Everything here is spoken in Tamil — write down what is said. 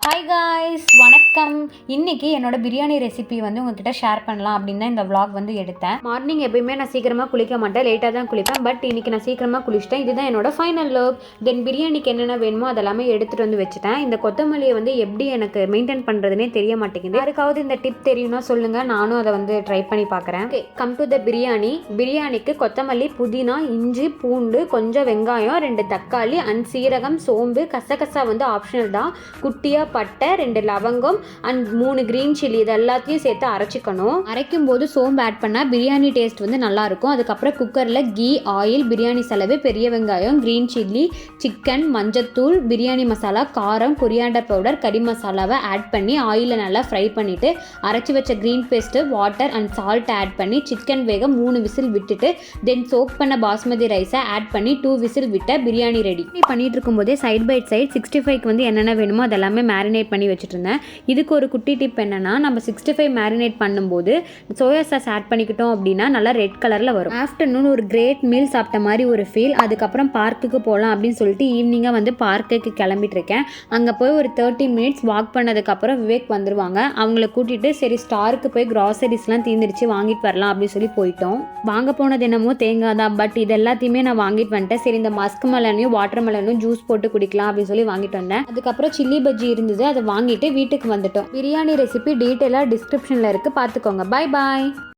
ஹாய் காய்ஸ், வணக்கம். இன்றைக்கி என்னோட பிரியாணி ரெசிபி வந்து உங்ககிட்ட ஷேர் பண்ணலாம் அப்படின்னு தான் இந்த vlog வந்து எடுத்தேன். மார்னிங் எப்பயுமே நான் சீக்கிரமாக குளிக்க மாட்டேன், லேட்டாக தான் குளிப்பேன். பட் இன்றைக்கி நான் சீக்கிரமாக குளிச்சிட்டேன். இதுதான் என்னோட ஃபைனல் லுக். தென் பிரியாணிக்கு என்னென்ன வேணுமோ அதெல்லாமே எடுத்துகிட்டு வந்து வச்சுட்டேன். இந்த கொத்தமல்லியை வந்து எப்படி எனக்கு மெயின்டைன் பண்ணுறதுனே தெரிய மாட்டேங்குது. யாருக்காவது இந்த டிப் தெரியும்னா சொல்லுங்கள், நானும் அதை வந்து ட்ரை பண்ணி பார்க்குறேன். ஓகே, கம் டு த பிரியாணிக்கு கொத்தமல்லி, புதினா, இஞ்சி, பூண்டு, கொஞ்சம் வெங்காயம், 2 தக்காளி அண்ட் சீரகம், சோம்பு, கசகசா வந்து ஆப்ஷனல் தான். குட்டியாக பட்டை, 2 லவங்கம் அண்ட் 3 கிரீன் சில்லி, இது எல்லாத்தையும் சேர்த்து அரைச்சிக்கணும். அரைக்கும் போது சோம்பு ஆட் பண்ணால் பிரியாணி டேஸ்ட் வந்து நல்லாயிருக்கும். அதுக்கப்புறம் குக்கரில் கீ, ஆயில், பிரியாணி செலவு, பெரிய வெங்காயம், கிரீன் சில்லி, சிக்கன், மஞ்சத்தூள், பிரியாணி மசாலா, காரம், கொரியாண்டர் பவுடர், கறி மசாலாவை ஆட் பண்ணி ஆயிலில் நல்லா ஃப்ரை பண்ணிவிட்டு அரைச்சி வச்ச green paste, water and salt add பண்ணி சிக்கன் வேக 3 விசில் விட்டுட்டு தென் சோக் பண்ண பாஸ்மதி ரைஸை ஆட் பண்ணி 2 விசில் விட்ட பிரியாணி ரெடி. பண்ணிட்டு இருக்கும்போதே சைட் பை சைட் 65க்கு வந்து என்னென்ன வேணுமோ அதெல்லாமே மேரினேட் பண்ணி வச்சுட்டு இருந்தேன். இதுக்கு ஒரு குட்டி டிப் என்னன்னா, நம்ம 65 மேரினேட் பண்ணும்போது சோயா சாஸ் ஆட் பண்ணிக்கிட்டோம் அப்படின்னா நல்லா ரெட் கலரில் வரும். ஆஃப்டர்நூன் ஒரு கிரேட் மீல் சாப்பிட்ட மாதிரி ஒரு ஃபீல். அதுக்கப்புறம் பார்க்குக்கு போகலாம் அப்படின்னு சொல்லிட்டு ஈவினிங்காக வந்து பார்க்குக்கு கிளம்பிட்டு இருக்கேன். அங்கே போய் ஒரு 30 மினிட்ஸ் வாக் பண்ணதுக்கப்புறம் விவேக் வந்துருவாங்க. அவங்கள கூட்டிகிட்டு சரி ஸ்டாருக்கு போய் கிராசரிஸ்லாம் தீர்ந்துருச்சு, வாங்கிட்டு வரலாம் அப்படின்னு சொல்லி போயிட்டோம். வாங்க போனது என்னமோ தேங்காய் தான், பட் இது எல்லாத்தையுமே நான் வாங்கிட்டு வந்துட்டேன். சரி இந்த மஸ்க் மெலனையும் வாட்டர் மெலனும் ஜூஸ் போட்டு குடிக்கலாம் அப்படின்னு சொல்லி வாங்கிட்டு வந்தேன். அதுக்கப்புறம் சில்லி பஜ்ஜி இருந்தது, அதை வாங்கிட்டு வீட்டுக்கு வந்துட்டோம். பிரியாணி ரெசிபி டீட்டெயிலாக டிஸ்கிரிப்ஷனில் இருக்குது, பார்த்துக்கோங்க. பாய் பாய்.